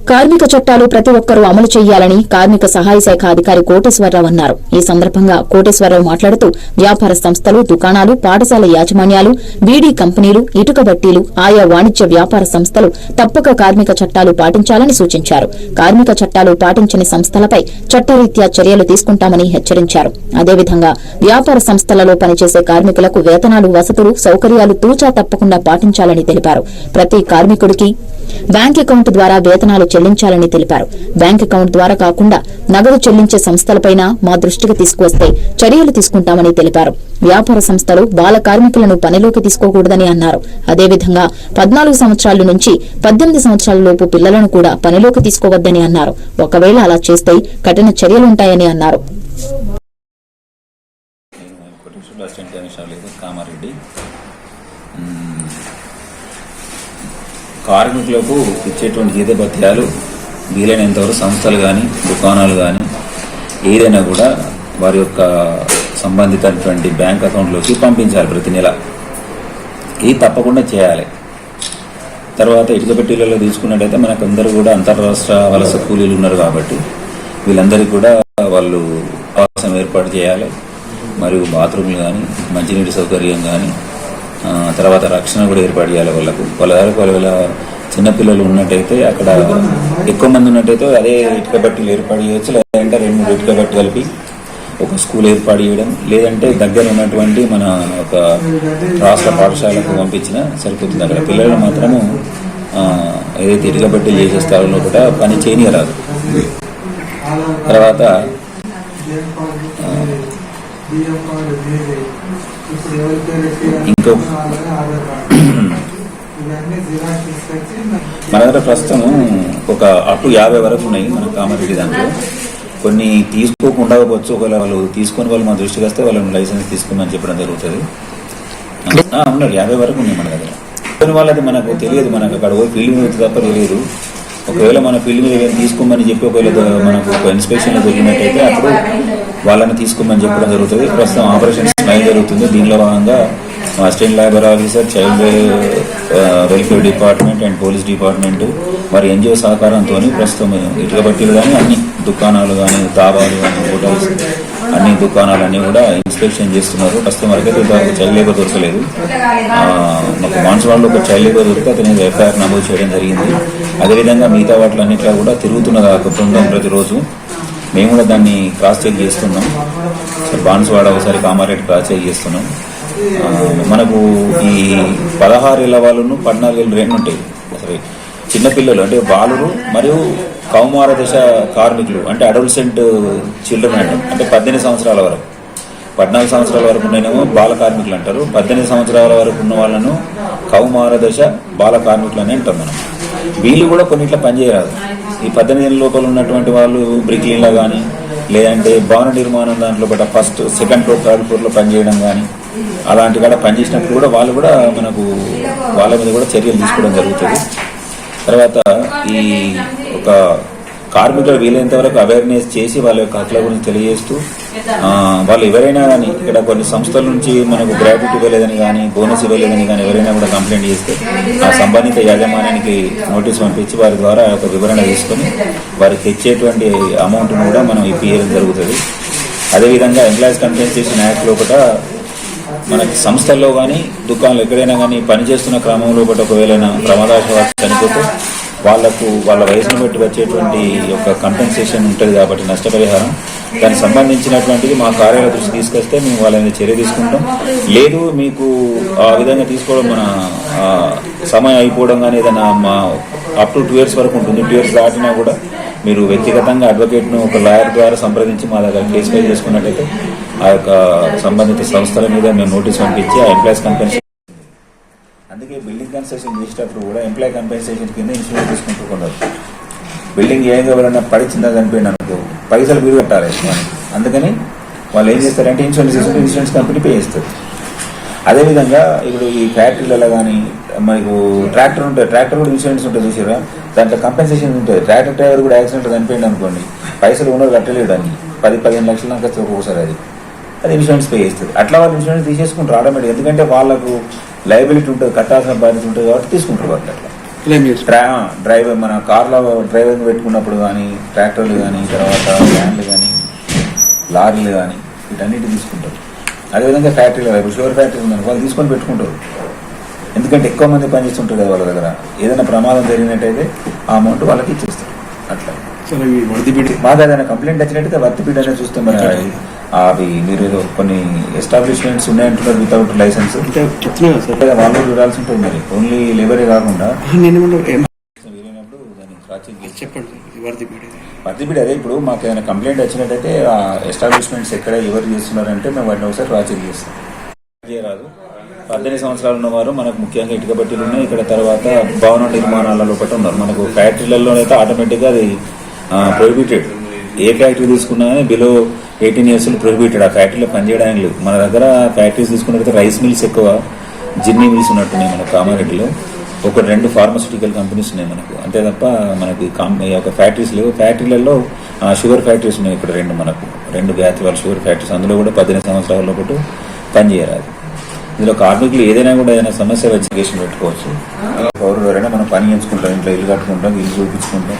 కార్మిక చట్టాలు ప్రతి ఒక్కరూ అమలు చేయాలని కార్మిక సహాయ శాఖ అధికారి కోటేశ్వరరావు అన్నారు. ఈ సందర్భంగా కోటేశ్వరరావు మాట్లాడుతూ వ్యాపార సంస్థలు, దుకాణాలు, పాఠశాల యాజమాన్యాలు, బీడీ కంపెనీలు, ఇటుక బట్టీలు, ఆయా వాణిజ్య వ్యాపార సంస్థలు తప్పక కార్మిక చట్టాలు పాటించాలని సూచించారు. కార్మిక చట్టాలు పాటించని సంస్థలపై చట్టరీత్యా చర్యలు తీసుకుంటామని హెచ్చరించారు. అదేవిధంగా వ్యాపార సంస్థలలో పనిచేసే కార్మికులకు వేతనాలు, వసతులు, సౌకర్యాలు తూచా తప్పకుండా పాటించాలని తెలిపారు. ప్రతి కార్మికుడికి బ్యాంక్ అకౌంట్ ద్వారా వేతనాలు చెల్లించాలని తెలిపారు. బ్యాంక్ అకౌంట్ ద్వారా కాకుండా నగదు చెల్లించే సంస్థలపైన మా దృష్టికి తీసుకువస్తే చర్యలు తీసుకుంటామని తెలిపారు. వ్యాపార సంస్థలు బాల కార్మికులను పనిలోకి తీసుకోకూడదని అన్నారు. అదేవిధంగా 14 సంవత్సరాల నుంచి 18 సంవత్సరాల లోపు పిల్లలను కూడా పనిలోకి తీసుకోవద్దని అన్నారు. ఒకవేళ అలా చేస్తే కఠిన చర్యలుంటాయని అన్నారు. కార్మికులకు ఇచ్చేటువంటి జీతభత్యాలు వీలైనంతవరకు సంస్థలు కానీ, దుకాణాలు కానీ ఏదైనా కూడా వారి యొక్క సంబంధితటువంటి బ్యాంక్ అకౌంట్లోకి పంపించాలి ప్రతి నెల. ఇది తప్పకుండా చేయాలి. తర్వాత ఇటుక పెట్టీలలో తీసుకున్నట్టయితే మనకందరూ కూడా అంతర్రాష్ట్ర వలస కూలీలు ఉన్నారు కాబట్టి వీళ్ళందరికీ కూడా వాళ్ళు ఆవాసం ఏర్పాటు చేయాలి. మరియు బాత్రూమ్లు కానీ, మంచినీటి సౌకర్యం కానీ, తర్వాత రక్షణ కూడా ఏర్పాటు చేయాలి. వాళ్ళ చిన్నపిల్లలు ఉన్నట్టయితే అక్కడ ఎక్కువ మంది ఉన్నట్టయితే అదే ఇటుక బట్టీలు ఏర్పాటు చేయవచ్చు. లేదంటే 2-3 ఇటుక బట్టి కలిపి ఒక స్కూల్ ఏర్పాటు చేయడం, లేదంటే దగ్గర ఉన్నటువంటి మన ఒక రాష్ట్ర పాఠశాలకు పంపించినా సరిపోతుంది. అక్కడ పిల్లలు మాత్రము ఏదైతే ఇటుక బట్టీలు చేసే స్థలంలో కూడా పని చేయనియరాదు. తర్వాత ఇంకో మన దగ్గర ప్రస్తుతం ఒక అప్ టు 50 వరకు ఉన్నాయి మన కామారెడ్డి దాంట్లో. కొన్ని తీసుకోకుండా పోవచ్చు. ఒకవేళ వాళ్ళు తీసుకొని వాళ్ళు మా దృష్టికి వస్తే వాళ్ళని లైసెన్స్ తీసుకోమని చెప్పడం జరుగుతుంది. ఉన్నారు 50 వరకు ఉన్నాయి మన దగ్గర. కొన్ని వాళ్ళది మనకు తెలియదు, మనకు అక్కడ పోయి ఫీల్డ్ మీద తప్ప తెలియదు. ఒకవేళ మన ఫీల్డ్ మీద తీసుకోమని చెప్పి ఒకవేళ మనకు ఒక ఇన్స్పెక్షన్ జరిగినట్టయితే అప్పుడు వాళ్ళని తీసుకోమని చెప్పడం జరుగుతుంది. ప్రస్తుతం ఆపరేషన్ స్మైల్ జరుగుతుంది. దీనిలో భాగంగా assistant labour officer, child welfare department and police department మరి ఎన్జిఓ సహకారంతో ప్రస్తుతం ఇటుక బట్టీలు కానీ, అన్ని దుకాణాలు కానీ, దాబాలు కానీ, హోటల్స్ అన్ని దుకాణాలన్నీ కూడా ఇన్స్పెక్షన్ చేస్తున్నారు. ప్రస్తుతం వరకైతే చైల్డ్ లేబర్ దొరకలేదు. మాకు మాన్సువాడలో ఒక చైల్డ్ లేబర్ దొరికితే అతని ఎఫ్ఐఆర్ నమోదు చేయడం జరిగింది. అదేవిధంగా మిగతా వాటిలన్నింటిలో కూడా తిరుగుతున్నది ఆ బృందం ప్రతిరోజు. మేము కూడా దాన్ని క్రాస్ చెక్ చేస్తున్నాం. బాన్సువాడ ఒకసారి కామారెడ్డి క్రాస్ చెక్ చేస్తున్నాం. మనకు ఈ 16 ఏళ్ల వాళ్ళను 14 ఏళ్ళు 2 ఉంటాయి. సరే, చిన్నపిల్లలు అంటే బాలురు మరియు కౌమార దశ కార్మికులు అంటే అడోలసెంట్ చిల్డ్రన్ అంటాం. అంటే 18 సంవత్సరాల వరకు, 14 సంవత్సరాల వరకు ఉన్ననేమో బాల కార్మికులు అంటారు. 18 సంవత్సరాల వరకు ఉన్న వాళ్ళను కౌమార దశ బాల కార్మికులు అని అంటాం మనం. వీళ్ళు కూడా కొన్నిట్లా పనిచేయరాదు. ఈ 18 ఏళ్ళ లోపల ఉన్నటువంటి వాళ్ళు బ్రిక్లీన్లో కానీ, లేదంటే భవన నిర్మాణం దాంట్లో కూడా ఫస్ట్, సెకండ్ ఫ్లోర్, థర్డ్ ఫ్లోర్లో పనిచేయడం కానీ అలాంటి కూడా పనిచేసినప్పుడు కూడా వాళ్ళు కూడా మనకు వాళ్ళ మీద కూడా చర్యలు తీసుకోవడం జరుగుతుంది. తర్వాత ఈ ఒక కార్మికులు వీలైనంత వరకు అవేర్నెస్ చేసి వాళ్ళ యొక్క హక్కుల గురించి తెలియజేస్తూ వాళ్ళు ఎవరైనా కానీ ఇక్కడ కొన్ని సంస్థల నుంచి మనకు గ్రాట్యుటీ ఇవ్వలేదని కానీ, బోనస్ ఇవ్వలేదని కానీ ఎవరైనా కూడా కంప్లైంట్ చేస్తే ఆ సంబంధిత యాజమాన్యానికి నోటీస్ పంపించి వారి ద్వారా ఒక వివరణ తీసుకొని వారికి తెచ్చేటువంటి అమౌంట్ను కూడా మనం ఇప్పించడం జరుగుతుంది. అదేవిధంగా ఎంప్లాయీస్ కంపెన్సేషన్ యాక్ట్ లోపల మనకి సంస్థల్లో కానీ, దుకాణాలు ఎక్కడైనా కానీ పనిచేస్తున్న క్రమంలో ఒకవేళ ప్రమాదవశాత్తు చనిపోతే వాళ్లకు వాళ్ళ వయసును బట్టి వచ్చేటువంటి యొక్క కంపెన్సేషన్ ఉంటుంది కాబట్టి నష్టపరిహారం దానికి సంబంధించినటువంటిది మా కార్యాలయ దృష్టి తీసుకొస్తే మేము వాళ్ళ మీద చర్య తీసుకుంటాం. లేదు మీకు ఆ విధంగా తీసుకోవడం మన సమయం అయిపోవడం కానీ ఏదైనా మా అప్ టు 2 years వరకు ఉంటుంది. 2 years దాటినా కూడా మీరు వ్యక్తిగతంగా అడ్వకేట్ను ఒక లాయర్ ద్వారా సంప్రదించి మా దగ్గర కేసు ఫైల్ చేసుకున్నట్టయితే ఆ యొక్క సంబంధిత సంస్థల మీద మేము నోటీస్ పంపించి ఆ ఎంప్లాయీస్ కంపెన్సేషన్. అందుకే బిల్డింగ్ కన్స్ట్రక్షన్ చేసేటప్పుడు కూడా ఎంప్లాయీ కంపెన్సేషన్ కింద ఇన్సూరెన్స్ తీసుకుంటున్నారు. బిల్డింగ్ ఏం ఎవరైనా పడి చిన్నగా చనిపోయిన అనుకో పైసలు మీరు కట్టాలి. అందుకని వాళ్ళు ఏం చేస్తారంటే ఇన్సూరెన్స్ తీసుకుని ఇన్సూరెన్స్ కంపెనీ పే చేస్తారు. అదేవిధంగా ఇప్పుడు ఈ ఫ్యాక్టరీలలో కానీ మనకు ట్రాక్టర్ ఉంటుంది, ట్రాక్టర్ కూడా ఇన్సూరెన్స్ ఉంటుంది చూసారా, దాంట్లో కంపెన్సేషన్ ఉంటుంది. ట్రాక్టర్ డ్రైవర్ కూడా యాక్సిడెంట్ చనిపోయింది అనుకోండి, పైసలు ఉన్నది కట్టలేడు అని 10-15 లక్షల దాకా ఒక్కొక్కసారి అది ఇన్సూరెన్స్ పే చేస్తుంది. అట్లా వాళ్ళు ఇన్సూరెన్స్ తీసేసుకుంటారు ఆటోమేటిక్. ఎందుకంటే వాళ్ళకు లయబిలిటీ ఉంటుంది, కట్టాల్సిన బాధ్యత ఉంటుంది కాబట్టి తీసుకుంటారు వాళ్ళు. అట్లా క్లెయిమ్ చేసి డ్రైవర్ మన కార్లో డ్రైవింగ్ పెట్టుకున్నప్పుడు కానీ ట్రాక్టర్లు కానీ తర్వాత వ్యాన్లు కానీ లారీలు కానీ వీటన్నిటి తీసుకుంటారు. అదేవిధంగా ఫ్యాక్టరీలు ఇప్పుడు షుగర్ ఫ్యాక్టరీ ఉందని వాళ్ళు తీసుకొని పెట్టుకుంటారు. ఎందుకంటే ఎక్కువ మంది పనిచేస్తుంటారు కదా వాళ్ళ దగ్గర. ఏదైనా ప్రమాదం జరిగినట్టయితే ఆ అమౌంట్ వాళ్ళకి ఇచ్చేస్తారు. అట్లా సరే ఈ వర్దిబిడ్ మాకు ఏదైనా కంప్లైంట్ వచ్చినట్టయితే వర్తిబిడ్ అనేది చూస్తాం. మరి అవి మీరు ఏదో కొన్ని ఎస్టాబ్లిష్మెంట్స్ ఉన్నాయంటున్నారు వితౌట్ లైసెన్స్, అంటే చెప్తున్నా సార్ వాళ్ళు చూడాల్సి ఉంటుంది. మరి ఓన్లీ లేబరే కాకుండా నేను వీలైనప్పుడు దాన్ని క్రాచింగ్ చేసి చెప్పండి వర్దిబిడ్ వర్తిబిడి అదే. ఇప్పుడు మాకు ఏదైనా కంప్లైంట్ వచ్చినట్టయితే ఆ ఎస్టాబ్లిష్మెంట్స్ ఎక్కడ ఎవరు చేస్తున్నారంటే మేము వాటిని ఒకసారి క్రాచింగ్ చేస్తాం. చేయరాదు 18 సంవత్సరాలు ఉన్నవారు మనకు ముఖ్యంగా ఇటుక బట్టీలు ఉన్నాయి. ఇక్కడ తర్వాత భవన నిర్మాణాల లోపల ఉన్నారు. మనకు ఫ్యాక్టరీలలో అయితే ఆటోమేటిక్గా అది ప్రొహిబిటెడ్. ఏ ఫ్యాక్టరీ తీసుకున్నా బిలో 18 years ప్రొహిబిటెడ్. ఆ ఫ్యాక్టరీలో పనిచేయడానికి లేదు. మన దగ్గర ఫ్యాక్టరీస్ తీసుకున్నట్టయితే రైస్ మిల్స్ ఎక్కువ, జిన్నీ మిల్స్ ఉన్నట్టున్నాయి మన కామారెడ్డిలో. 1-2 ఫార్మస్యూటికల్ కంపెనీస్ ఉన్నాయి మనకు. అంతే తప్ప మనకి ఫ్యాక్టరీస్ లేవు. ఫ్యాక్టరీలలో షుగర్ ఫ్యాక్టరీస్ ఉన్నాయి ఇక్కడ 2 మనకు 2 బ్యాచ్ షుగర్ ఫ్యాక్టరీస్. అందులో కూడా 18 సంవత్సరాల లోపల పనిచేయరాదు. ఇందులో కార్మికులు ఏదైనా కూడా ఏదైనా సమస్య వచ్చి పెట్టుకోవచ్చు. పౌరులు ఎవరైనా మనం పని ఎంచుకుంటాం, ఇంట్లో ఇల్లు కట్టుకుంటాం, ఇల్లు చూపించుకుంటాం.